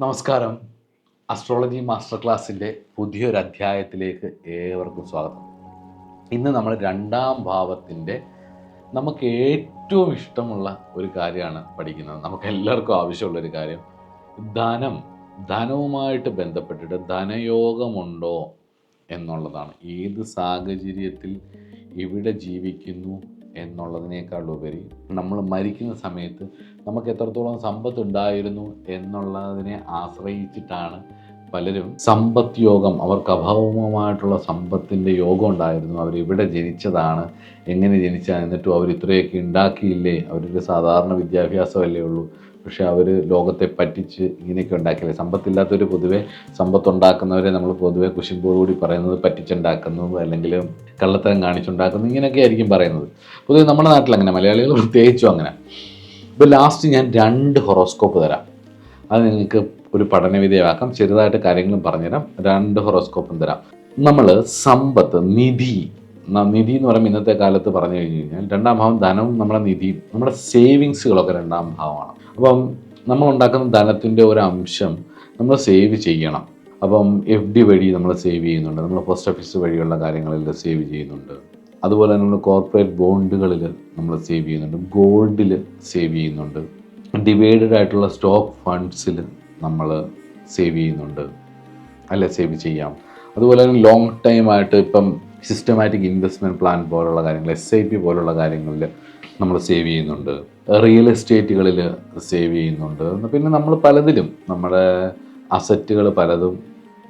നമസ്കാരം. Astrology master ക്ലാസ്സിൻ്റെ പുതിയൊരു അധ്യായത്തിലേക്ക് ഏവർക്കും സ്വാഗതം. ഇന്ന് നമ്മൾ രണ്ടാം ഭാവത്തിൻ്റെ നമുക്ക് ഏറ്റവും ഇഷ്ടമുള്ള ഒരു കാര്യമാണ് പഠിക്കുന്നത്. നമുക്ക് എല്ലാവർക്കും ആവശ്യമുള്ളൊരു കാര്യം ധനവുമായിട്ട് ബന്ധപ്പെട്ടിട്ട് ധനയോഗമുണ്ടോ എന്നുള്ളതാണ്. ഏത് സാഹചര്യത്തിൽ ഇവിടെ ജീവിക്കുന്നു എന്നുള്ളതിനേക്കാളുപരി നമ്മൾ മരിക്കുന്ന സമയത്ത് നമുക്ക് എത്രത്തോളം സമ്പത്ത് ഉണ്ടായിരുന്നു എന്നുള്ളതിനെ ആശ്രയിച്ചിട്ടാണ് പലരും സമ്പത്ത് യോഗം, അവർക്ക് അഭൗമമായിട്ടുള്ള സമ്പത്തിൻ്റെ യോഗം ഉണ്ടായിരുന്നു, അവരിവിടെ ജനിച്ചതാണ്, എങ്ങനെ ജനിച്ചാൽ, എന്നിട്ടും അവർ ഇത്രയൊക്കെ ഉണ്ടാക്കിയില്ലേ, അവരൊരു സാധാരണ വിദ്യാഭ്യാസമല്ലേ ഉള്ളൂ, പക്ഷെ അവർ ലോകത്തെ പറ്റിച്ച് ഇങ്ങനെയൊക്കെ ഉണ്ടാക്കില്ലേ. സമ്പത്തില്ലാത്തവർ പൊതുവെ സമ്പത്തുണ്ടാക്കുന്നവരെ നമ്മൾ പൊതുവെ കുശുമ്പോടുകൂടി പറയുന്നത് പറ്റിച്ചുണ്ടാക്കുന്നു, അല്ലെങ്കിൽ കള്ളത്തരം കാണിച്ചുണ്ടാക്കുന്നു, ഇങ്ങനെയൊക്കെ ആയിരിക്കും പറയുന്നത്. പൊതുവെ നമ്മുടെ നാട്ടിൽ അങ്ങനെ, മലയാളികൾ പ്രത്യേകിച്ചും അങ്ങനെ. ഇപ്പോൾ ലാസ്റ്റ് ഞാൻ 2 ഹൊറോസ്കോപ്പ് തരാം. അത് നിങ്ങൾക്ക് ഒരു പഠനവിധേയമാക്കാം. ചെറുതായിട്ട് കാര്യങ്ങളും പറഞ്ഞുതരാം. 2 ഹൊറോസ്കോപ്പും തരാം. നമ്മൾ സമ്പത്ത്, നിധി എന്ന് പറയുമ്പോൾ ഇന്നത്തെ കാലത്ത് പറഞ്ഞു കഴിഞ്ഞ് കഴിഞ്ഞാൽ രണ്ടാം ഭാവം ധനവും നമ്മുടെ നിധിയും നമ്മുടെ സേവിങ്സുകളൊക്കെ രണ്ടാം ഭാവമാണ്. അപ്പം നമ്മൾ ഉണ്ടാക്കുന്ന ധനത്തിൻ്റെ ഒരു അംശം നമ്മൾ സേവ് ചെയ്യണം. അപ്പം FD വഴി നമ്മൾ സേവ് ചെയ്യുന്നുണ്ട്, നമ്മൾ പോസ്റ്റ് ഓഫീസ് വഴിയുള്ള കാര്യങ്ങളിൽ സേവ് ചെയ്യുന്നുണ്ട്, അതുപോലെ തന്നെ നമ്മൾ കോർപ്പറേറ്റ് ബോണ്ടുകളിൽ നമ്മൾ സേവ് ചെയ്യുന്നുണ്ട്, ഗോൾഡിൽ സേവ് ചെയ്യുന്നുണ്ട്, ഡിവൈഡഡ് ആയിട്ടുള്ള സ്റ്റോക്ക് ഫണ്ട്സിൽ നമ്മൾ സേവ് ചെയ്യുന്നുണ്ട്, അല്ലെ, സേവ് ചെയ്യാം. അതുപോലെ തന്നെ ലോങ് ടൈമായിട്ട് ഇപ്പം സിസ്റ്റമാറ്റിക് ഇൻവെസ്റ്റ്മെൻറ്റ് പ്ലാൻ പോലുള്ള കാര്യങ്ങൾ, SIP പോലുള്ള കാര്യങ്ങളിൽ നമ്മൾ സേവ് ചെയ്യുന്നുണ്ട്, റിയൽ എസ്റ്റേറ്റുകളിൽ സേവ് ചെയ്യുന്നുണ്ട്. പിന്നെ നമ്മൾ പലതിലും നമ്മുടെ അസറ്റുകൾ പലതും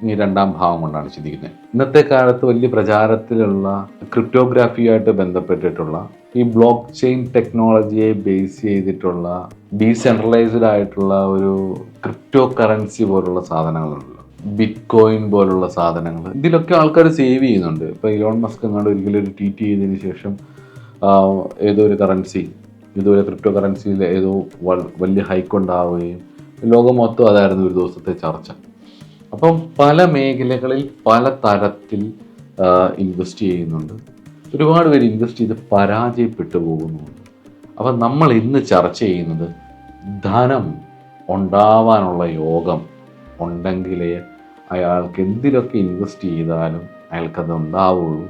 ഈ രണ്ടാം ഭാവം കൊണ്ടാണ് ചിന്തിക്കുന്നത്. ഇന്നത്തെ കാലത്ത് വലിയ പ്രചാരത്തിലുള്ള ക്രിപ്റ്റോഗ്രാഫിയായിട്ട് ബന്ധപ്പെട്ടിട്ടുള്ള ഈ ബ്ലോക്ക് ചെയിൻ ടെക്നോളജിയെ ബേസ് ചെയ്തിട്ടുള്ള ഡീസെൻട്രലൈസ്ഡ് ആയിട്ടുള്ള ഒരു ക്രിപ്റ്റോ കറൻസി പോലുള്ള സാധനങ്ങളുണ്ടല്ലോ, ബിറ്റ് കോയിൻ പോലുള്ള സാധനങ്ങൾ, ഇതിലൊക്കെ ആൾക്കാർ സേവ് ചെയ്യുന്നുണ്ട്. ഇപ്പോൾ ഇലോൺ മസ്ക് എങ്ങാണ്ട് ഒരിക്കലും ഒരു ട്വീറ്റ് ചെയ്തതിന് ശേഷം ഏതോ ഒരു കറൻസി, ഇതുപോലെ ക്രിപ്റ്റോ കറൻസിയിൽ ഏതോ വലിയ ഹൈക്ക് ഉണ്ടാവുകയും ലോകം മൊത്തം അതായിരുന്നു ഒരു ദിവസത്തെ ചർച്ച. അപ്പം പല മേഖലകളിൽ പല തരത്തിൽ ഇൻവെസ്റ്റ് ചെയ്യുന്നുണ്ട്. ഒരുപാട് പേര് ഇൻവെസ്റ്റ് ചെയ്ത് പരാജയപ്പെട്ടു പോകുന്നുണ്ട്. അപ്പം നമ്മൾ ഇന്ന് ചർച്ച ചെയ്യുന്നത് ധനം ഉണ്ടാവാനുള്ള യോഗം ഉണ്ടെങ്കിലേ അയാൾക്ക് എന്തിലൊക്കെ ഇൻവെസ്റ്റ് ചെയ്താലും അയാൾക്കത് ഉണ്ടാവുള്ളൂ,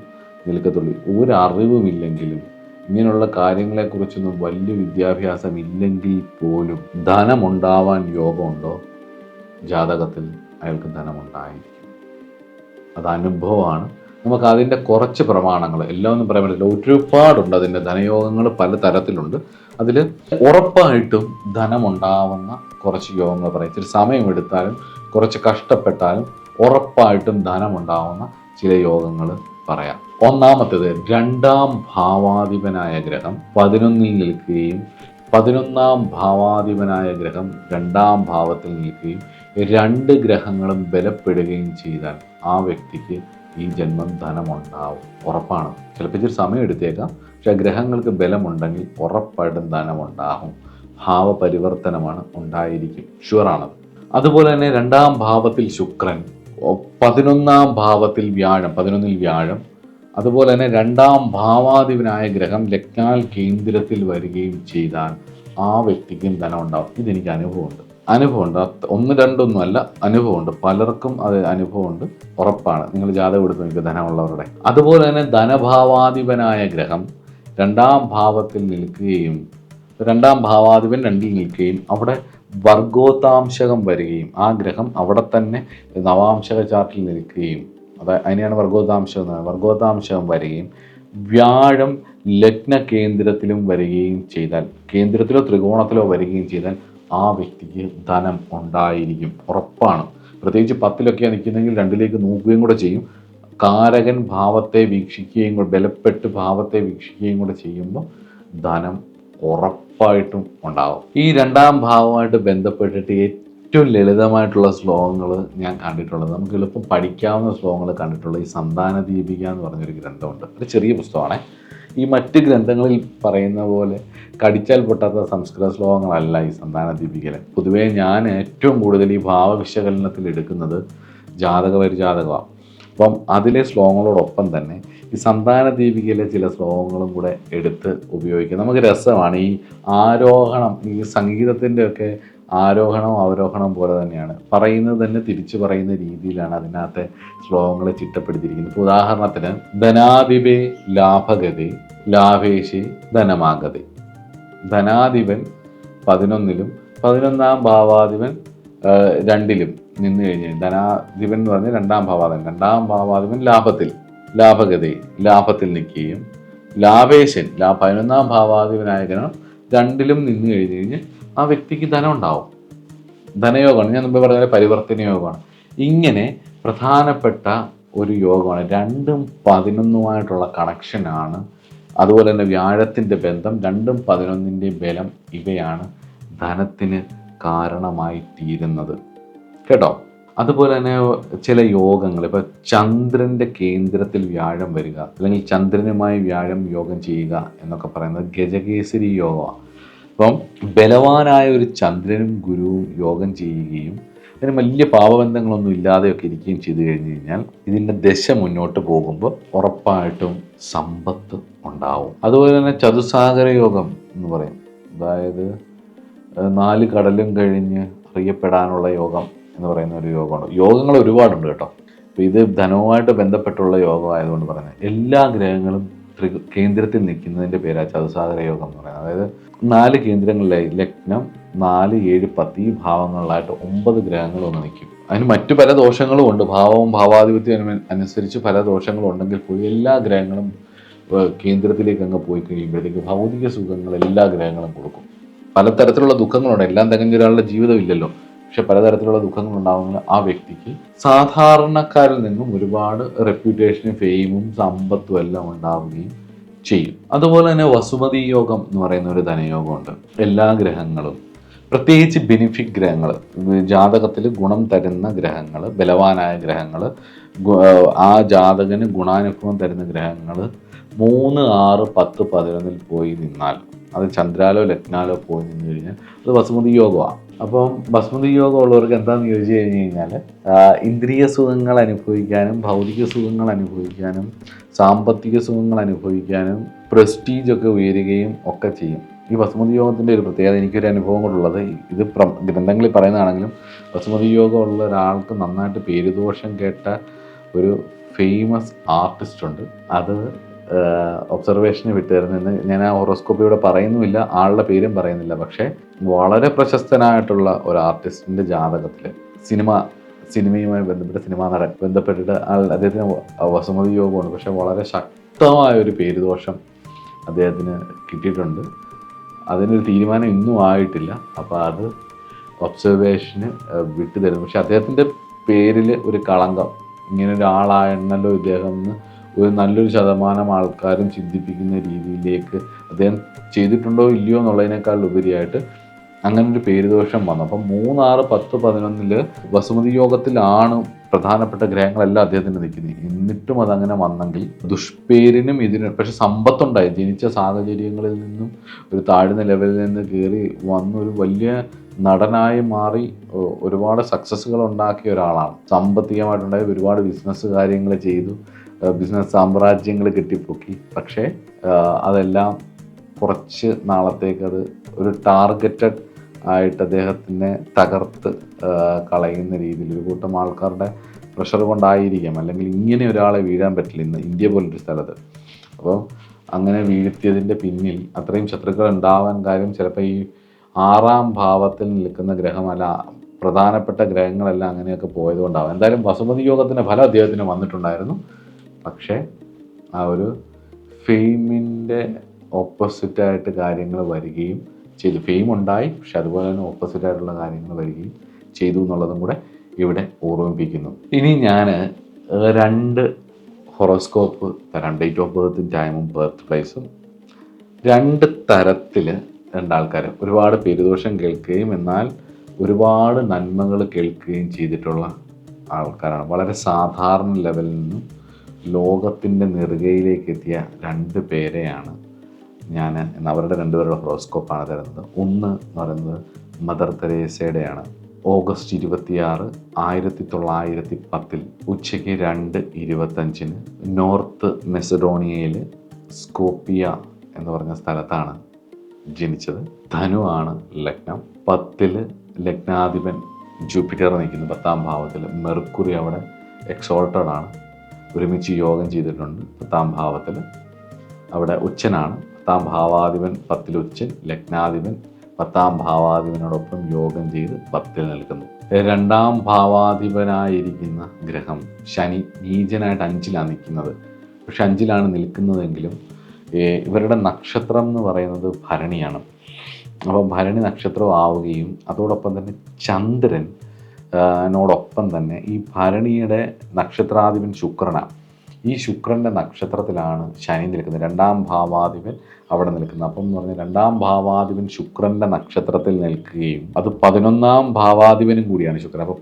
നിൽക്കത്തുള്ളൂ. ഒരറിവുമില്ലെങ്കിലും ഇങ്ങനെയുള്ള കാര്യങ്ങളെക്കുറിച്ചൊന്നും വലിയ വിദ്യാഭ്യാസം ഇല്ലെങ്കിൽ പോലും ധനമുണ്ടാവാൻ യോഗമുണ്ടോ ജാതകത്തിൽ, അയാൾക്ക് ധനമുണ്ടായിരിക്കും. അത് അനുഭവമാണ്. നമുക്ക് അതിൻ്റെ കുറച്ച് പ്രമാണങ്ങൾ, എല്ലാം ഒന്നും പറയാൻ പറ്റില്ല, ഒരുപാടുണ്ട്. അതിൻ്റെ ധനയോഗങ്ങൾ പല തരത്തിലുണ്ട്. അതിൽ ഉറപ്പായിട്ടും ധനമുണ്ടാവുന്ന കുറച്ച് യോഗങ്ങൾ പറയാം. ഇച്ചിരി സമയമെടുത്താലും കുറച്ച് കഷ്ടപ്പെട്ടാലും ഉറപ്പായിട്ടും ധനമുണ്ടാവുന്ന ചില യോഗങ്ങൾ പറയാം. ഒന്നാമത്തേത്, രണ്ടാം ഭാവാധിപനായ ഗ്രഹം 11-ൽ നിൽക്കുകയും 11ാം ഭാവാധിപനായ ഗ്രഹം രണ്ടാം ഭാവത്തിൽ നിൽക്കുകയും 2 ഗ്രഹങ്ങളും ബലപ്പെടുകയും ചെയ്താൽ ആ വ്യക്തിക്ക് ഈ ജന്മം ധനമുണ്ടാവും, ഉറപ്പാണ്. ചിലപ്പോൾ ഇച്ചിരി സമയം എടുത്തേക്കാം, പക്ഷെ ഗ്രഹങ്ങൾക്ക് ബലമുണ്ടെങ്കിൽ ഉറപ്പായിട്ടും ധനമുണ്ടാകും. ഭാവപരിവർത്തനമാണ്, ഉണ്ടായിരിക്കും, ഷുവറാണത്. അതുപോലെ തന്നെ രണ്ടാം ഭാവത്തിൽ ശുക്രൻ, 11ാം ഭാവത്തിൽ വ്യാഴം, 11ൽ വ്യാഴം, അതുപോലെ തന്നെ രണ്ടാം ഭാവാധിപനായ ഗ്രഹം ലഗ്നാൽ കേന്ദ്രത്തിൽ വരികയും ചെയ്താൽ ആ വ്യക്തിക്കും ധനം ഉണ്ടാവും. ഇതെനിക്ക് അനുഭവമുണ്ട്. 1, 2 ഒന്നുമല്ല, അനുഭവമുണ്ട്. പലർക്കും അത് അനുഭവമുണ്ട്, ഉറപ്പാണ്. നിങ്ങൾ ജാതകം എടുത്ത് നോക്കുക ധനമുള്ളവരുടെ. അതുപോലെ തന്നെ ധനഭാവാധിപനായ ഗ്രഹം രണ്ടാം ഭാവത്തിൽ നിൽക്കുകയും, രണ്ടാം ഭാവാധിപൻ 2ൽ നിൽക്കുകയും അവിടെ വർഗോത്താംശകം വരികയും, ആ ഗ്രഹം അവിടെ തന്നെ നവാംശക ചാർട്ടിൽ നിൽക്കുകയും, അതിനെയാണ് വർഗോത്താംശം എന്ന് പറയുന്നത്. വർഗോത്താംശകം വരികയും വ്യാഴം ലഗ്ന കേന്ദ്രത്തിലും വരികയും ചെയ്താൽ, കേന്ദ്രത്തിലോ ത്രികോണത്തിലോ വരികയും ചെയ്താൽ ആ വ്യക്തിക്ക് ധനം ഉണ്ടായിരിക്കും, ഉറപ്പാണ്. പ്രത്യേകിച്ച് 10ലൊക്കെയാണ് നിൽക്കുന്നതെങ്കിൽ 2ലേക്ക് നോക്കുകയും കൂടെ ചെയ്യും. കാരകൻ ഭാവത്തെ വീക്ഷിക്കുകയും കൂടെ, ബലപ്പെട്ട് ഭാവത്തെ വീക്ഷിക്കുകയും കൂടെ ചെയ്യുമ്പോൾ ധനം ഉറപ്പായിട്ടും ഉണ്ടാവും. ഈ രണ്ടാം ഭാവമായിട്ട് ബന്ധപ്പെട്ടിട്ട് ഏറ്റവും ലളിതമായിട്ടുള്ള ശ്ലോകങ്ങൾ ഞാൻ കണ്ടിട്ടുള്ളത്, നമുക്ക് എളുപ്പം പഠിക്കാവുന്ന ശ്ലോകങ്ങൾ കണ്ടിട്ടുള്ളത് ഈ സന്താന ദീപിക എന്ന് പറഞ്ഞൊരു ഗ്രന്ഥമുണ്ട്. ഒരു ചെറിയ പുസ്തകമാണ്. ഈ മറ്റ് ഗ്രന്ഥങ്ങളിൽ പറയുന്ന പോലെ കടിച്ചാൽ പൊട്ടാത്ത സംസ്കൃത ശ്ലോകങ്ങളല്ല ഈ സന്താന ദീപികയിൽ. പൊതുവേ ഞാൻ ഏറ്റവും കൂടുതൽ ഈ ഭാവവിശകലനത്തിൽ എടുക്കുന്നത് ജാതകമാണ്. അപ്പം അതിലെ ശ്ലോകങ്ങളോടൊപ്പം തന്നെ ഈ സന്താന ദീപികയിലെ ചില ശ്ലോകങ്ങളും കൂടെ എടുത്ത് ഉപയോഗിക്കുക. നമുക്ക് രസമാണ് ഈ ആരോഹണം, ഈ സംഗീതത്തിൻ്റെ ഒക്കെ ആരോഹണം അവരോഹണം പോലെ തന്നെയാണ്. പറയുന്നത് തന്നെ തിരിച്ചു പറയുന്ന രീതിയിലാണ് അതിനകത്തെ ശ്ലോകങ്ങൾ ചിട്ടപ്പെടുത്തിയിരിക്കുന്നത്. ഇപ്പോൾ ഉദാഹരണത്തിന് ധനാധിപേ ലാഭഗതേ ലാഭേശേ ധനമാഗതേ. ധനാധിപൻ 11ലും 11ാം ഭാവാധിപൻ 2ലും നിന്ന് കഴിഞ്ഞാൽ ധനാധിപൻ എന്ന് പറഞ്ഞാൽ 2ാം ഭാവാധിപൻ, 2ാം ഭാവാധിപൻ ലാഭഗതേ ലാഭത്തിൽ നിൽക്കുകയും ലാഭേശൻ 11ാം ഭാവാധിപനായ ഗ്രഹം 2ലും നിന്ന് കഴിഞ്ഞ് കഴിഞ്ഞാൽ ആ വ്യക്തിക്ക് ധനം ഉണ്ടാവും. ധനയോഗമാണ്, ഞാൻ മുമ്പ് പറഞ്ഞ പരിവർത്തന യോഗമാണ്. ഇങ്ങനെ പ്രധാനപ്പെട്ട ഒരു യോഗമാണ്. 2ഉം 11ഉമായിട്ടുള്ള കണക്ഷനാണ്. അതുപോലെ തന്നെ വ്യാഴത്തിൻ്റെ ബന്ധം, 2ഉം 11ൻ്റെ ബലം, ഇവയാണ് ധനത്തിന് കാരണമായി തീരുന്നത് കേട്ടോ. അതുപോലെ തന്നെ ചില യോഗങ്ങൾ, ഇപ്പോൾ ചന്ദ്രൻ്റെ കേന്ദ്രത്തിൽ വ്യാഴം വരിക, അല്ലെങ്കിൽ ചന്ദ്രനുമായി വ്യാഴം യോഗം ചെയ്യുക എന്നൊക്കെ പറയുന്നത് ഗജകേസരി യോഗമാണ്. അപ്പം ബലവാനായ ഒരു ചന്ദ്രനും ഗുരുവും യോഗം ചെയ്യുകയും അതിന് വലിയ പാപബന്ധങ്ങളൊന്നും ഇല്ലാതെയൊക്കെ ഇരിക്കുകയും ചെയ്തു കഴിഞ്ഞ് കഴിഞ്ഞാൽ ഇതിൻ്റെ ദശ മുന്നോട്ട് പോകുമ്പോൾ ഉറപ്പായിട്ടും സമ്പത്ത് ഉണ്ടാവും. അതുപോലെ തന്നെ ചതുസാഗര യോഗം എന്ന് പറയും. അതായത് 4 കടലും കഴിഞ്ഞ് അറിയപ്പെടാനുള്ള യോഗം എന്ന് പറയുന്ന ഒരു യോഗമാണ്. യോഗങ്ങൾ ഒരുപാടുണ്ട് കേട്ടോ. അപ്പോൾ ഇത് ധനവുമായിട്ട് ബന്ധപ്പെട്ടുള്ള യോഗമായതുകൊണ്ട് പറയുന്നത് എല്ലാ ഗ്രഹങ്ങളും കേന്ദ്രത്തിൽ നിൽക്കുന്നതിൻ്റെ പേരാണ് ചതുസാഗര യോഗം എന്ന് പറയുന്നത്. അതായത് 4 കേന്ദ്രങ്ങളിലായി ലഗ്നം 4, 7, 10 ഈ ഭാവങ്ങളിലായിട്ട് 9 ഗ്രഹങ്ങൾ ഒന്ന് നിൽക്കും. അതിന് മറ്റു പല ദോഷങ്ങളും ഉണ്ട്. ഭാവവും ഭാവാധിപത്യം അനുസരിച്ച് പല ദോഷങ്ങളും ഉണ്ടെങ്കിൽ പോയി എല്ലാ ഗ്രഹങ്ങളും കേന്ദ്രത്തിലേക്ക് അങ്ങ് പോയി കഴിയുമ്പോഴത്തേക്ക് ഭൗതിക സുഖങ്ങൾ എല്ലാ ഗ്രഹങ്ങളും കൊടുക്കും. പലതരത്തിലുള്ള ദുഃഖങ്ങളുണ്ട്. എല്ലാം തികഞ്ഞ ഒരാളുടെ ജീവിതമില്ലല്ലോ. പക്ഷെ പലതരത്തിലുള്ള ദുഃഖങ്ങൾ ഉണ്ടാകുന്ന ആ വ്യക്തിക്ക് സാധാരണക്കാരിൽ നിന്നും ഒരുപാട് റെപ്യൂട്ടേഷനും ഫെയിമും സമ്പത്തും എല്ലാം ഉണ്ടാവുകയും ചെയ്യും. അതുപോലെ തന്നെ വസുമതി യോഗം എന്ന് പറയുന്ന ഒരു ധനയോഗമുണ്ട്. എല്ലാ ഗ്രഹങ്ങളും, പ്രത്യേകിച്ച് ബെനിഫിക് ഗ്രഹങ്ങൾ, ജാതകത്തിൽ ഗുണം തരുന്ന ഗ്രഹങ്ങൾ, ബലവാനായ ഗ്രഹങ്ങൾ, ആ ജാതകന് ഗുണാനുഭവം തരുന്ന ഗ്രഹങ്ങൾ 3, 6, 10, 11 പോയി നിന്നാൽ, അത് ചന്ദ്രാലോ ലഗ്നാലോ പോയി നിന്ന് കഴിഞ്ഞാൽ അത് വസുമതി യോഗമാണ്. അപ്പം വസുമതി യോഗം ഉള്ളവർക്ക് എന്താണെന്ന് ചോദിച്ചു കഴിഞ്ഞ് കഴിഞ്ഞാൽ ഇന്ദ്രിയ സുഖങ്ങൾ അനുഭവിക്കാനും ഭൗതിക സുഖങ്ങൾ അനുഭവിക്കാനും സാമ്പത്തിക സുഖങ്ങൾ അനുഭവിക്കാനും പ്രസ്റ്റീജൊക്കെ ഉയരുകയും ഒക്കെ ചെയ്യും. ഈ വസുമതി യോഗത്തിൻ്റെ ഒരു പ്രത്യേകത, എനിക്കൊരു അനുഭവം കൊണ്ടുള്ളത്, ഇത് ഗ്രന്ഥങ്ങളിൽ പറയുന്നതാണെങ്കിലും വസുമതി യോഗം ഉള്ള ഒരാൾക്ക് നന്നായിട്ട് പേരുദോഷം കേട്ട ഒരു ഫേമസ് ആർട്ടിസ്റ്റ് ഉണ്ട്. അത് ഒബ്സർവേഷന് വിട്ടുതരുന്നെന്ന് ഞാൻ ആ ഹോറോസ്കോപ്പിലൂടെ പറയുന്നുമില്ല, ആളുടെ പേരും പറയുന്നില്ല. പക്ഷേ വളരെ പ്രശസ്തനായിട്ടുള്ള ഒരു ആർട്ടിസ്റ്റിൻ്റെ ജാതകത്തിൽ സിനിമയുമായി ബന്ധപ്പെട്ട് സിനിമാ നടൻ ബന്ധപ്പെട്ടിട്ട് അദ്ദേഹത്തിന് വസുമതി യോഗമുണ്ട്. പക്ഷേ വളരെ ശക്തമായ ഒരു പേരുദോഷം അദ്ദേഹത്തിന് കിട്ടിയിട്ടുണ്ട്. അതിനൊരു തീരുമാനം ഇന്നും ആയിട്ടില്ല. അപ്പോൾ അത് ഒബ്സർവേഷന് വിട്ടുതരുന്നു. പക്ഷെ അദ്ദേഹത്തിൻ്റെ പേരിൽ ഒരു കളങ്കം, ഇങ്ങനെ ഒരാളായിരുന്നല്ലോ ഇദ്ദേഹം എന്ന് ഒരു നല്ലൊരു ശതമാനം ആൾക്കാരും ചിന്തിപ്പിക്കുന്ന രീതിയിലേക്ക് അദ്ദേഹം ചെയ്തിട്ടുണ്ടോ ഇല്ലയോ എന്നുള്ളതിനേക്കാൾ ഉപരിയായിട്ട് അങ്ങനെ ഒരു പേരുദോഷം വന്നു. അപ്പം 3, 6, 10, 11 വസുമതി യോഗത്തിലാണ് പ്രധാനപ്പെട്ട ഗ്രഹങ്ങളെല്ലാം അദ്ദേഹത്തിന് നിൽക്കുന്നത്. എന്നിട്ടും അതങ്ങനെ വന്നെങ്കിൽ ദുഷ്പേരിനും ഇതിനും, പക്ഷെ സമ്പത്തുണ്ടായി. ജനിച്ച സാഹചര്യങ്ങളിൽ നിന്നും ഒരു താഴ്ന്ന ലെവലിൽ നിന്ന് കയറി വന്നൊരു വലിയ നടനായി മാറി ഒരുപാട് സക്സസ്സുകൾ ഉണ്ടാക്കിയ ഒരാളാണ്. സാമ്പത്തികമായിട്ടുണ്ടായി ഒരുപാട് ബിസിനസ് കാര്യങ്ങൾ ചെയ്തു, ബിസിനസ് സാമ്രാജ്യങ്ങൾ കെട്ടിപ്പൊക്കി. പക്ഷേ അതെല്ലാം കുറച്ച് നാളത്തേക്ക് അത് ഒരു ടാർഗറ്റഡ് ആയിട്ട് അദ്ദേഹത്തിനെ തകർത്ത് കളയുന്ന രീതിയിൽ ഒരു കൂട്ടം ആൾക്കാരുടെ പ്രഷർ കൊണ്ടായിരിക്കാം. അല്ലെങ്കിൽ ഇങ്ങനെ ഒരാളെ വീഴാൻ പറ്റില്ല ഇന്ന് ഇന്ത്യ പോലൊരു സ്ഥലത്ത്. അപ്പോൾ അങ്ങനെ വീഴ്ത്തിയതിൻ്റെ പിന്നിൽ അത്രയും ശത്രുക്കൾ ഉണ്ടാവാൻ കാര്യം ചിലപ്പോൾ ഈ 6ാം ഭാവത്തിൽ നിൽക്കുന്ന ഗ്രഹമല്ല, പ്രധാനപ്പെട്ട ഗ്രഹങ്ങളെല്ലാം അങ്ങനെയൊക്കെ പോയതുകൊണ്ടാവും. എന്തായാലും വസുമതി യോഗത്തിൻ്റെ ഫലം അദ്ദേഹത്തിന് വന്നിട്ടുണ്ടായിരുന്നു. പക്ഷേ ആ ഒരു ഫെയിമിൻ്റെ ഓപ്പോസിറ്റായിട്ട് കാര്യങ്ങൾ വരികയും ചെയ്തു. ഫെയിം ഉണ്ടായി, പക്ഷെ അതുപോലെ തന്നെ ഓപ്പോസിറ്റായിട്ടുള്ള കാര്യങ്ങൾ വരികയും ചെയ്തു എന്നുള്ളതും കൂടെ ഇവിടെ ഓർമ്മിപ്പിക്കുന്നു. ഇനി ഞാൻ 2 ഹൊറോസ്കോപ്പ് തരാം, ഡേറ്റ് ഓഫ് ബർത്തും ടൈമും ബർത്ത് പ്ലേസും. 2 തരത്തിൽ 2 ആൾക്കാർ ഒരുപാട് പേരുദോഷം കേൾക്കുകയും എന്നാൽ ഒരുപാട് നന്മകൾ കേൾക്കുകയും ചെയ്തിട്ടുള്ള ആൾക്കാരാണ്. വളരെ സാധാരണ ലെവലിൽ നിന്നും ലോകത്തിൻ്റെ നെറുകയിലേക്ക് എത്തിയ 2 പേരെയാണ് ഞാൻ അവരുടെ 2 പേരുടെ ഹൊറോസ്കോപ്പാണ് തരുന്നത്. ഒന്ന് എന്ന് പറയുന്നത് മദർ തെരേസയുടെയാണ്. ഓഗസ്റ്റ് 26, 1910 ഉച്ചയ്ക്ക് 2:25 നോർത്ത് മെസഡോണിയയിൽ സ്കോപ്പിയ എന്ന് പറഞ്ഞ സ്ഥലത്താണ് ജനിച്ചത്. ധനു ആണ് ലഗ്നം. 10 ലഗ്നാധിപൻ ജൂപ്പിറ്റർ നിൽക്കുന്നു 10ാം ഭാവത്തിൽ. മെർക്കുറി അവിടെ എക്സോൾട്ടഡ് ആണ്, ഒരുമിച്ച് യോഗം ചെയ്തിട്ടുണ്ട് 10ാം ഭാവത്തിൽ. അവിടെ ഉച്ചനാണ്. 10ാം ഭാവാധിപൻ 10ൽ ഉച്ചൻ, ലഗ്നാധിപൻ 10ാം ഭാവാധിപനോടൊപ്പം യോഗം ചെയ്ത് 10ൽ നിൽക്കുന്നു. 2ാം ഭാവാധിപനായിരിക്കുന്ന ഗ്രഹം ശനി നീചനായിട്ട് 5ലാണ് നിൽക്കുന്നത്. പക്ഷെ 5ലാണ് നിൽക്കുന്നതെങ്കിലും ഇവരുടെ നക്ഷത്രം എന്ന് പറയുന്നത് ഭരണിയാണ്. അപ്പോൾ ഭരണി നക്ഷത്രം ആവുകയും അതോടൊപ്പം തന്നെ ചന്ദ്രൻ നോടൊപ്പം തന്നെ ഈ ഭരണിയുടെ നക്ഷത്രാധിപൻ ശുക്രനാണ്. ഈ ശുക്രൻ്റെ നക്ഷത്രത്തിലാണ് ശനി നിൽക്കുന്നത്. 2ാം ഭാവാധിപൻ അവിടെ നിൽക്കുന്നത്. അപ്പം എന്ന് പറഞ്ഞാൽ 2ാം ഭാവാധിപൻ ശുക്രൻ്റെ നക്ഷത്രത്തിൽ നിൽക്കുകയും അത് 11ാം ഭാവാധിപനും കൂടിയാണ് ശുക്രൻ. അപ്പോൾ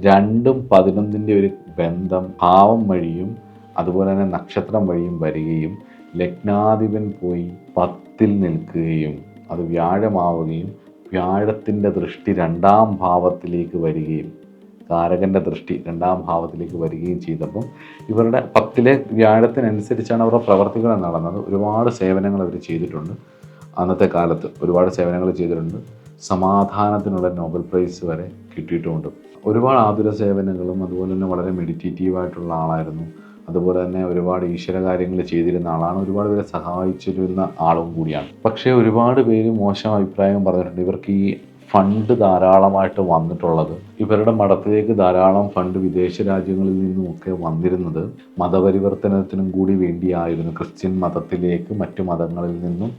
2ഉം 11ൻ്റെ ഒരു ബന്ധം ഭാവം വഴിയും അതുപോലെ തന്നെ നക്ഷത്രം വഴിയും വരികയും ലഗ്നാധിപൻ പോയി 10ൽ നിൽക്കുകയും അത് വ്യാഴമാവുകയും വ്യാഴത്തിൻ്റെ ദൃഷ്ടി 2ാം ഭാവത്തിലേക്ക് വരികയും കാരകൻ്റെ ദൃഷ്ടി 2ാം ഭാവത്തിലേക്ക് വരികയും ചെയ്തപ്പം ഇവരുടെ 10ലെ വ്യാഴത്തിനനുസരിച്ചാണ് അവരുടെ പ്രവർത്തികൾ നടന്നത്. ഒരുപാട് സേവനങ്ങൾ അവർ ചെയ്തിട്ടുണ്ട്. അന്നത്തെ കാലത്ത് ഒരുപാട് സേവനങ്ങൾ ചെയ്തിട്ടുണ്ട്. സമാധാനത്തിനുള്ള നോബൽ പ്രൈസ് വരെ കിട്ടിയിട്ടുമുണ്ട്. ഒരുപാട് ആതുര സേവനങ്ങളും അതുപോലെ തന്നെ വളരെ മെഡിറ്റേറ്റീവായിട്ടുള്ള ആളായിരുന്നു. അതുപോലെ തന്നെ ഒരുപാട് ഈശ്വര കാര്യങ്ങൾ ചെയ്തിരുന്ന ആളാണ്. ഒരുപാട് പേരെ സഹായിച്ചിരുന്ന ആളും കൂടിയാണ്. പക്ഷേ ഒരുപാട് പേര് മോശം അഭിപ്രായം പറഞ്ഞിട്ടുണ്ട്. ഇവർക്ക് ഈ ഫണ്ട് ധാരാളമായിട്ട് വന്നിട്ടുള്ളത്, ഇവരുടെ മഠത്തിലേക്ക് ധാരാളം ഫണ്ട് വിദേശ രാജ്യങ്ങളിൽ നിന്നുമൊക്കെ വന്നിരുന്നത് മതപരിവർത്തനത്തിനും കൂടി വേണ്ടിയായിരുന്നു. ക്രിസ്ത്യൻ മതത്തിലേക്ക് മറ്റു മതങ്ങളിൽ നിന്നും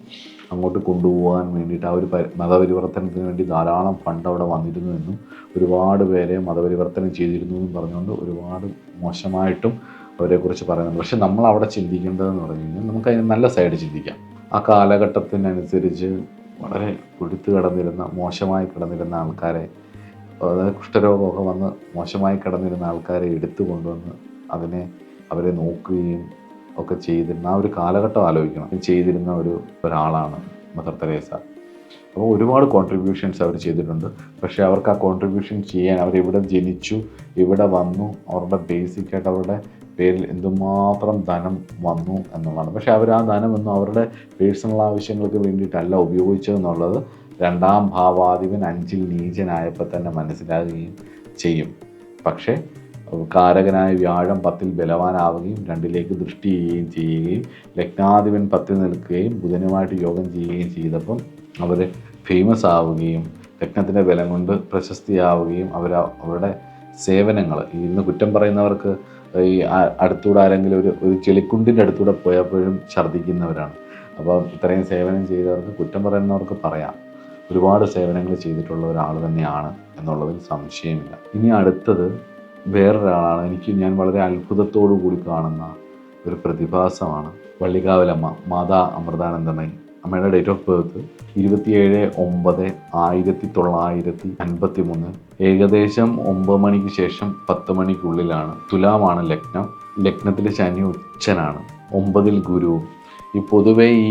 അങ്ങോട്ട് കൊണ്ടുപോകാൻ വേണ്ടിയിട്ട് ആ ഒരു മതപരിവർത്തനത്തിന് വേണ്ടി ധാരാളം ഫണ്ട് അവിടെ വന്നിരുന്നു എന്നും ഒരുപാട് പേരെ മതപരിവർത്തനം ചെയ്തിരുന്നു എന്നും പറഞ്ഞുകൊണ്ട് ഒരുപാട് മോശമായിട്ടും അവരെക്കുറിച്ച് പറയുന്നുണ്ട്. പക്ഷെ നമ്മൾ അവിടെ ചിന്തിക്കേണ്ടതെന്ന് പറഞ്ഞു കഴിഞ്ഞാൽ നമുക്ക് അതിന് നല്ല സൈഡ് ചിന്തിക്കാം. ആ കാലഘട്ടത്തിനനുസരിച്ച് വളരെ കൊഴുത്ത് കിടന്നിരുന്ന മോശമായി കിടന്നിരുന്ന ആൾക്കാരെ, അതായത് കുഷ്ഠരോഗമൊക്കെ വന്ന് മോശമായി കിടന്നിരുന്ന ആൾക്കാരെ എടുത്തു കൊണ്ടുവന്ന് അവരെ നോക്കുകയും ഒക്കെ ചെയ്തിരുന്ന ആ ഒരു കാലഘട്ടം ആലോചിക്കണം. ചെയ്തിരുന്ന ഒരാളാണ് മദർ തെരേസ. അപ്പോൾ ഒരുപാട് കോൺട്രിബ്യൂഷൻസ് അവർ ചെയ്തിട്ടുണ്ട്. പക്ഷേ അവർക്ക് ആ കോൺട്രിബ്യൂഷൻ ചെയ്യാൻ അവരിവിടെ ജനിച്ചു, ഇവിടെ വന്നു, അവരുടെ ബേസിക്കായിട്ട് അവരുടെ പേരിൽ എന്തുമാത്രം ധനം വന്നു എന്നുള്ളതാണ്. പക്ഷേ അവർ ആ ധനമൊന്നും അവരുടെ പേഴ്സണൽ ആവശ്യങ്ങൾക്ക് വേണ്ടിയിട്ടല്ല ഉപയോഗിച്ചതെന്നുള്ളത് 2ാം ഭാവാധിപൻ 5ൽ നീചനായപ്പോൾ തന്നെ മനസ്സിലാകുകയും ചെയ്യും. പക്ഷേ കാരകനായ വ്യാഴം 10ൽ ബലവാനാവുകയും 2ലേക്ക് ദൃഷ്ടി ചെയ്യുകയും ലഗ്നാധിപൻ 10ൽ നിൽക്കുകയും ബുധനുമായിട്ട് യോഗം ചെയ്യുകയും ചെയ്തപ്പം അവർ ഫേമസ് ആവുകയും ലഗ്നത്തിൻ്റെ ബലം കൊണ്ട് പ്രശസ്തിയാവുകയും അവരുടെ സേവനങ്ങൾ ഇന്ന് കുറ്റം പറയുന്നവർക്ക് ഈ അടുത്തൂടെ ആരെങ്കിലും ഒരു ചെളിക്കുണ്ടിൻ്റെ അടുത്തൂടെ പോയപ്പോഴും ഛർദ്ദിക്കുന്നവരാണ്. അപ്പോൾ ഇത്രയും സേവനം ചെയ്തവർക്ക് കുറ്റം പറയുന്നവർക്ക് പറയാം, ഒരുപാട് സേവനങ്ങൾ ചെയ്തിട്ടുള്ള ഒരാൾ തന്നെയാണ് എന്നുള്ളതിൽ സംശയമില്ല. ഇനി അടുത്തത് വേറൊരാളാണ്. ഞാൻ വളരെ അത്ഭുതത്തോടു കൂടി കാണുന്ന ഒരു പ്രതിഭാസമാണ് വള്ളികാവിലമ്മ മാതാ അമൃതാനന്ദമയി. അമ്മയുടെ ഡേറ്റ് ഓഫ് ബർത്ത് 27/9/1953. ഏകദേശം 9 മണിക്ക് ശേഷം 10 മണിക്കുള്ളിലാണ്. തുലാമാണ് ലഗ്നം. ലഗ്നത്തിൽ ശനി ഉച്ചനാണ്, 9ൽ ഗുരുവും. ഈ പൊതുവെ ഈ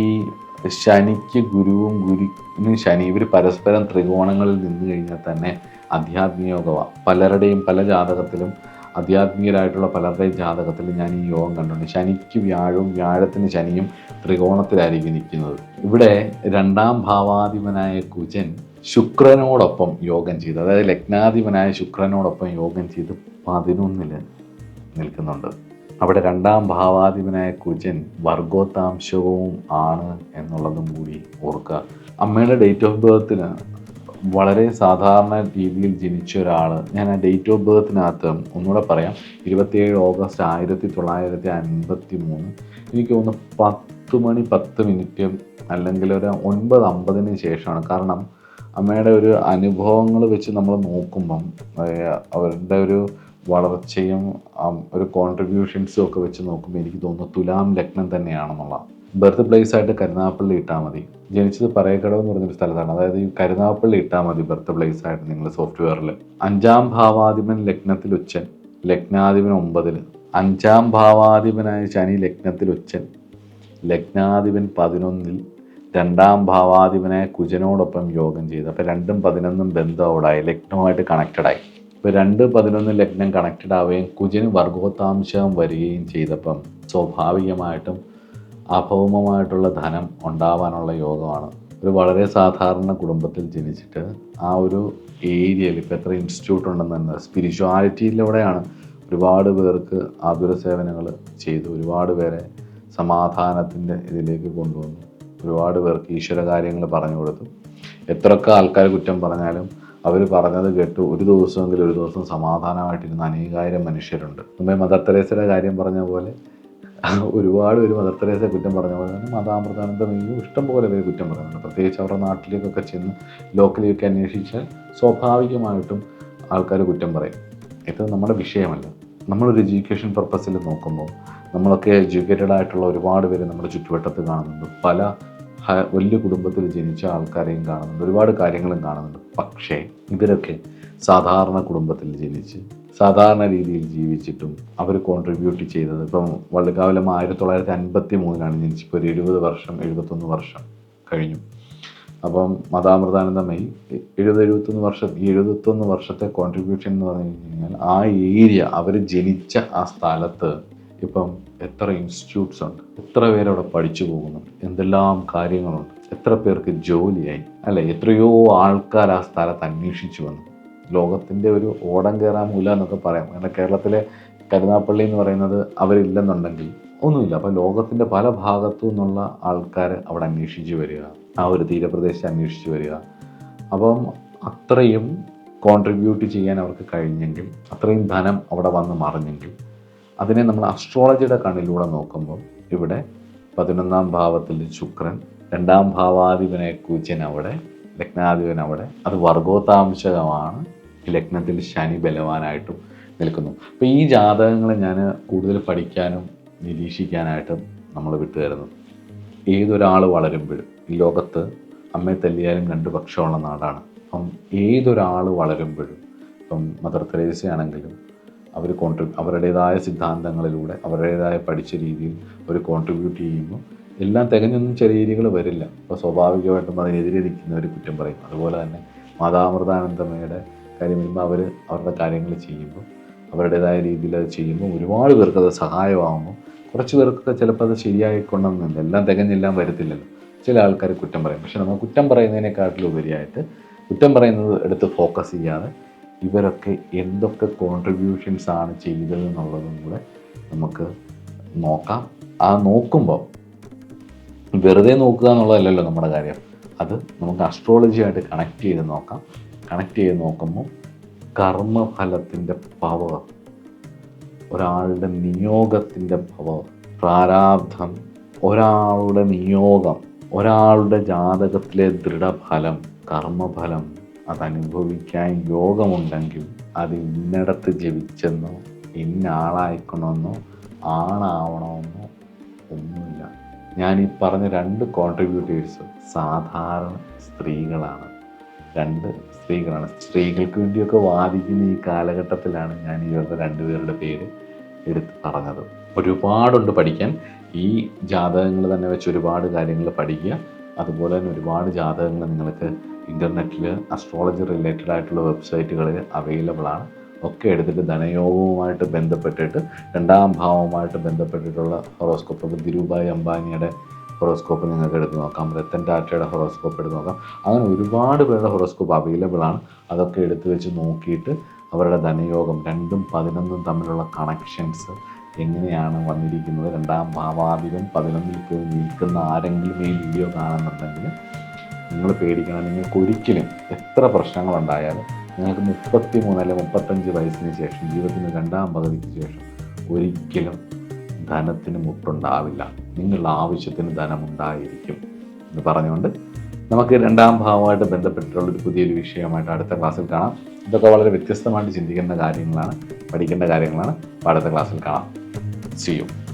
ശനിക്ക് ഗുരുവും ഗുരുവിന് ശനി ഇവർ പരസ്പരം ത്രികോണങ്ങളിൽ നിന്ന് കഴിഞ്ഞാൽ തന്നെ ആധ്യാത്മിക യോഗമാണ്. പലരുടെയും പല ജാതകത്തിലും ആധ്യാത്മികരായിട്ടുള്ള പലരുടെയും ജാതകത്തിൽ ഞാൻ ഈ യോഗം കണ്ടിട്ടുണ്ട്. ശനിക്ക് വ്യാഴവും വ്യാഴത്തിന് ശനിയും ത്രികോണത്തിലായിരിക്കും നിൽക്കുന്നത്. ഇവിടെ 2ാം ഭാവാധിപനായ കുജൻ ശുക്രനോടൊപ്പം യോഗം ചെയ്ത്, അതായത് ലഗ്നാധിപനായ ശുക്രനോടൊപ്പം യോഗം ചെയ്ത് 11ൽ നിൽക്കുന്നുണ്ട്. അവിടെ 2ാം ഭാവാധിപനായ കുജൻ വർഗോത്താംശവും ആണ് എന്നുള്ളതും കൂടി ഓർക്കുക. അമ്മയുടെ ഡേറ്റ് ഓഫ് ബർത്തിന് വളരെ സാധാരണ രീതിയിൽ ജനിച്ച ഒരാൾ, ഞാൻ ആ ഡേറ്റ് ഓഫ് ബർത്തിനകത്ത് ഒന്നുകൂടെ പറയാം, 27 ഓഗസ്റ്റ് 1953. എനിക്ക് തോന്നുന്നു 10 മണി 10 മിനിറ്റ് അല്ലെങ്കിൽ ഒരു 9:50 ശേഷമാണ്. കാരണം അമ്മയുടെ ഒരു അനുഭവങ്ങൾ വെച്ച് നമ്മൾ നോക്കുമ്പം അവരുടെ ഒരു വളർച്ചയും ഒരു കോൺട്രിബ്യൂഷൻസും ഒക്കെ വെച്ച് നോക്കുമ്പോൾ എനിക്ക് തോന്നുന്നു തുലാം ലഗ്നം തന്നെയാണെന്നുള്ള. ബർത്ത് പ്ലേസ് ആയിട്ട് കരുനാഗപ്പള്ളി ഇട്ടാൽ മതി. ജനിച്ചത് പറയക്കടവ് എന്ന് പറഞ്ഞൊരു സ്ഥലത്താണ്. അതായത് ഈ കരുനാഗപ്പള്ളി ഇട്ടാൽ മതി ബർത്ത് പ്ലേസ് ആയിട്ട് നിങ്ങൾ സോഫ്റ്റ്വെയറിൽ. 5ാം ഭാവാധിപൻ ലഗ്നത്തിൽ ഉച്ചൻ, ലഗ്നാധിപൻ 9ൽ. 5ാം ഭാവാധിപനായ ശനി ലഗ്നത്തിൽ ഉച്ചൻ, ലഗ്നാധിപൻ 11ൽ. 2ാം ഭാവാധിപനായ കുജനോടൊപ്പം യോഗം ചെയ്തു. അപ്പോൾ 2ഉം 11ഉം ബന്ധം അവിടായി, ലഗ്നവുമായിട്ട് കണക്റ്റഡായി. ഇപ്പോൾ 2-11 ലഗ്നം കണക്റ്റഡ് ആവുകയും കുജന് വർഗോത്താംശം വരികയും ചെയ്തപ്പം സ്വാഭാവികമായിട്ടും അഭൗമമായിട്ടുള്ള ധനം ഉണ്ടാവാനുള്ള യോഗമാണ് ഒരു വളരെ സാധാരണ കുടുംബത്തിൽ ജനിച്ചിട്ട് ആ ഒരു ഏരിയയിൽ ഇപ്പോൾ എത്ര ഇൻസ്റ്റിറ്റ്യൂട്ട് ഉണ്ടെന്ന് തന്നെ സ്പിരിച്വാലിറ്റിയിലൂടെയാണ് ഒരുപാട് പേർക്ക് ആതുര സേവനങ്ങൾ ചെയ്തു, ഒരുപാട് പേരെ സമാധാനത്തിൻ്റെ ഇതിലേക്ക് കൊണ്ടുവന്നു, ഒരുപാട് പേർക്ക് ഈശ്വര കാര്യങ്ങൾ പറഞ്ഞു കൊടുത്തു. എത്രയൊക്കെ ആൾക്കാർ കുറ്റം പറഞ്ഞാലും അവർ പറഞ്ഞത് കേട്ട് ഒരു ദിവസം സമാധാനമായിട്ടിരുന്ന അനേകായിരം മനുഷ്യരുണ്ട്. മുമ്പേ മദർ തെരേസയുടെ കാര്യം പറഞ്ഞ പോലെ ഒരുപാട് പേര് മദർ തെരേസയെ കുറ്റം പറഞ്ഞ പോലെ തന്നെ മാതാമൃതാനന്ദമയിയും ഇഷ്ടംപോലെ പേര് കുറ്റം പറയുന്നുണ്ട്. പ്രത്യേകിച്ച് അവരുടെ നാട്ടിലേക്കൊക്കെ ചെന്ന് ലോക്കലിയൊക്കെ അന്വേഷിച്ചാൽ സ്വാഭാവികമായിട്ടും ആൾക്കാർ കുറ്റം പറയും. ഇത് നമ്മുടെ വിഷയമല്ല. നമ്മളൊരു എഡ്യൂക്കേഷൻ പർപ്പസിൽ നോക്കുമ്പോൾ നമ്മളൊക്കെ എഡ്യൂക്കേറ്റഡ് ആയിട്ടുള്ള ഒരുപാട് പേര് നമ്മുടെ ചുറ്റുവട്ടത്ത് കാണുന്നുണ്ട്. പല വലിയ കുടുംബത്തിൽ ജനിച്ച ആൾക്കാരെയും കാണുന്നുണ്ട്, ഒരുപാട് കാര്യങ്ങളും കാണുന്നുണ്ട്. പക്ഷേ ഇവരൊക്കെ സാധാരണ കുടുംബത്തിൽ ജനിച്ച് സാധാരണ രീതിയിൽ ജീവിച്ചിട്ടും അവർ കോൺട്രിബ്യൂട്ട് ചെയ്തത്, ഇപ്പം വള്ളിക്കാവിലമ്മ 1953 ജനിച്ച്, ഇപ്പോൾ ഒരു 71 വർഷം കഴിഞ്ഞു. അപ്പം മാതാമൃതാനന്ദമയി 71 വർഷത്തെ കോൺട്രിബ്യൂഷൻ എന്ന് പറഞ്ഞു കഴിഞ്ഞാൽ ആ ഏരിയ, അവർ ജനിച്ച ആ സ്ഥലത്ത് ഇപ്പം എത്ര ഇൻസ്റ്റിറ്റ്യൂട്ട്സ് ഉണ്ട്, എത്ര പേരവിടെ പഠിച്ചു പോകുന്നുണ്ട്, എന്തെല്ലാം കാര്യങ്ങളുണ്ട്, എത്ര പേർക്ക് ജോലിയായി അല്ലെ, എത്രയോ ആൾക്കാർ ആ സ്ഥലത്ത് അന്വേഷിച്ചു വന്നു. ലോകത്തിൻ്റെ ഒരു ഓടം കയറാൻ മൂല എന്നൊക്കെ പറയാം. കാരണം കേരളത്തിലെ കരുനാപ്പള്ളി എന്ന് പറയുന്നത് അവരില്ലെന്നുണ്ടെങ്കിൽ ഒന്നുമില്ല. അപ്പം ലോകത്തിൻ്റെ പല ഭാഗത്തു നിന്നുള്ള ആൾക്കാർ അവിടെ അന്വേഷിച്ച് വരിക, ആ ഒരു തീരപ്രദേശത്ത് അന്വേഷിച്ച് വരിക. അപ്പം അത്രയും കോൺട്രിബ്യൂട്ട് ചെയ്യാൻ അവർക്ക് കഴിഞ്ഞെങ്കിൽ, അത്രയും ധനം അവിടെ വന്ന് മറിഞ്ഞെങ്കിൽ, അതിനെ നമ്മൾ അസ്ട്രോളജിയുടെ കണ്ണിലൂടെ നോക്കുമ്പോൾ ഇവിടെ 11ാം ഭാവത്തിൽ ശുക്രൻ, 2ാം ഭാവാധിപനെ കുജൻ അവിടെ, ലഗ്നാധിപൻ അവിടെ, അത് വർഗോത്താംശകമാണ്. ലഗ്നത്തിൽ ശനി ബലവാനായിട്ടും നിൽക്കുന്നു. അപ്പോൾ ഈ ജാതകങ്ങളെ ഞാൻ കൂടുതൽ പഠിക്കാനും നിരീക്ഷിക്കാനായിട്ടും നമ്മൾ വിട്ടുതരുന്നു. ഏതൊരാൾ വളരുമ്പോഴും ഈ ലോകത്ത് അമ്മയെ തല്ലിയാലും 2 പക്ഷമുള്ള നാടാണ്. അപ്പം ഏതൊരാൾ വളരുമ്പോഴും, ഇപ്പം മദർ തെരേസ ആണെങ്കിലും അവർ അവരുടേതായ സിദ്ധാന്തങ്ങളിലൂടെ അവരുടേതായ പഠിച്ച രീതിയിൽ അവർ കോൺട്രിബ്യൂട്ട് ചെയ്യുമ്പോൾ എല്ലാം തികഞ്ഞൊന്നും ചെറിയ രീതികൾ വരില്ല. അപ്പോൾ സ്വാഭാവികമായിട്ടും അതിനെതിരെ നിൽക്കുന്നവർ കുറ്റം പറയും. അതുപോലെ തന്നെ മാതാമൃതാനന്ദമയുടെ കാര്യം വരുമ്പോൾ അവരുടെ കാര്യങ്ങൾ ചെയ്യുമ്പോൾ, അവരുടേതായ രീതിയിൽ അത് ചെയ്യുമ്പോൾ ഒരുപാട് പേർക്ക് അത് സഹായമാകുമ്പോൾ, കുറച്ച് പേർക്കൊക്കെ ചിലപ്പോൾ അത് ശരിയായിക്കൊണ്ടെന്നില്ല, എല്ലാം തികഞ്ഞെല്ലാം വരത്തില്ലല്ലോ. ചില ആൾക്കാർ കുറ്റം പറയും. പക്ഷെ നമ്മൾ കുറ്റം പറയുന്നതിനെക്കാട്ടിലും ഉപരിയായിട്ട് കുറ്റം പറയുന്നത് എടുത്ത് ഫോക്കസ് ചെയ്യാതെ ഇവരൊക്കെ എന്തൊക്കെ കോൺട്രിബ്യൂഷൻസ് ആണ് ചെയ്തതെന്നുള്ളതും കൂടെ നമുക്ക് നോക്കാം. ആ നോക്കുമ്പോൾ വെറുതെ നോക്കുക എന്നുള്ളതല്ലല്ലോ നമ്മുടെ കാര്യം, അത് നമുക്ക് അസ്ട്രോളജിയായിട്ട് കണക്ട് ചെയ്ത് നോക്കാം. കണക്ട് ചെയ്ത് നോക്കുമ്പോൾ കർമ്മഫലത്തിൻ്റെ പവർ, ഒരാളുടെ നിയോഗത്തിൻ്റെ പവർ, പ്രാരാബ്ധം, ഒരാളുടെ നിയോഗം, ഒരാളുടെ ജാതകത്തിലെ ദൃഢഫലം, കർമ്മഫലം അതനുഭവിക്കാൻ യോഗമുണ്ടെങ്കിൽ അത് ഇന്നിടത്ത് ജപിച്ചെന്നോ ഇന്ന ആളായിക്കണമെന്നോ ആണാവണമെന്നോ ഒന്നുമില്ല. ഞാൻ ഈ പറഞ്ഞ 2 കോൺട്രിബ്യൂട്ടേഴ്സ് സാധാരണ സ്ത്രീകളാണ്. 2 സ്ത്രീകളാണ്. സ്ത്രീകൾക്ക് വേണ്ടിയൊക്കെ വാദിക്കുന്ന ഈ കാലഘട്ടത്തിലാണ് ഞാൻ ഇവരുടെ 2 പേരുടെ പേര് എടുത്ത് പറഞ്ഞത്. ഒരുപാടുണ്ട് പഠിക്കാൻ. ഈ ജാതകങ്ങൾ തന്നെ വെച്ച് ഒരുപാട് കാര്യങ്ങൾ പഠിക്കുക. അതുപോലെ തന്നെ ഒരുപാട് ജാതകങ്ങൾ നിങ്ങൾക്ക് ഇൻ്റർനെറ്റിൽ അസ്ട്രോളജി റിലേറ്റഡ് ആയിട്ടുള്ള വെബ്സൈറ്റുകളിൽ അവൈലബിൾ ആണ്. ഒക്കെ എടുത്തിട്ട് ധനയോഗവുമായിട്ട് ബന്ധപ്പെട്ടിട്ട് 2ാം ഭാവവുമായിട്ട് ബന്ധപ്പെട്ടിട്ടുള്ള ഹൊറോസ്കോപ്പ്, ഇപ്പോൾ ധിരുഭായ് അംബാനിയുടെ ഹൊറോസ്കോപ്പ് നിങ്ങൾക്ക് എടുത്ത് നോക്കാം, രത്തൻ ടാറ്റയുടെ ഹൊറോസ്കോപ്പ് എടുത്ത് നോക്കാം. അങ്ങനെ ഒരുപാട് പേരുടെ ഹൊറോസ്കോപ്പ് അവൈലബിൾ ആണ്. അതൊക്കെ എടുത്ത് വെച്ച് നോക്കിയിട്ട് അവരുടെ ധനയോഗം 2ഉം 11ഉം തമ്മിലുള്ള കണക്ഷൻസ് എങ്ങനെയാണ് വന്നിരിക്കുന്നത്, 2ാം ഭാവാധിപൻ 11ൽ പോയി നിൽക്കുന്ന ആരെങ്കിലും ഈ വീഡിയോ കാണുന്നുണ്ടെങ്കിൽ നിങ്ങൾ പേടിക്കണം. നിങ്ങൾക്ക് ഒരിക്കലും എത്ര പ്രശ്നങ്ങളുണ്ടായാലും നിങ്ങൾക്ക് 33 അല്ലെങ്കിൽ 35 വയസ്സിന് ശേഷം, ജീവിതത്തിൻ്റെ 2ാം പകുതിക്ക് ശേഷം ഒരിക്കലും ധനത്തിന് മുട്ടുണ്ടാവില്ല. നിങ്ങളുടെ ആവശ്യത്തിന് ധനമുണ്ടായിരിക്കും എന്ന് പറഞ്ഞുകൊണ്ട് നമുക്ക് 2ാം ഭാവമായിട്ട് ബന്ധപ്പെട്ടിട്ടുള്ളൊരു പുതിയൊരു വിഷയമായിട്ട് അടുത്ത ക്ലാസ്സിൽ കാണാം. ഇതൊക്കെ വളരെ വ്യത്യസ്തമായിട്ട് ചിന്തിക്കേണ്ട കാര്യങ്ങളാണ്, പഠിക്കേണ്ട കാര്യങ്ങളാണ്. അടുത്ത ക്ലാസ്സിൽ കാണാം. See you.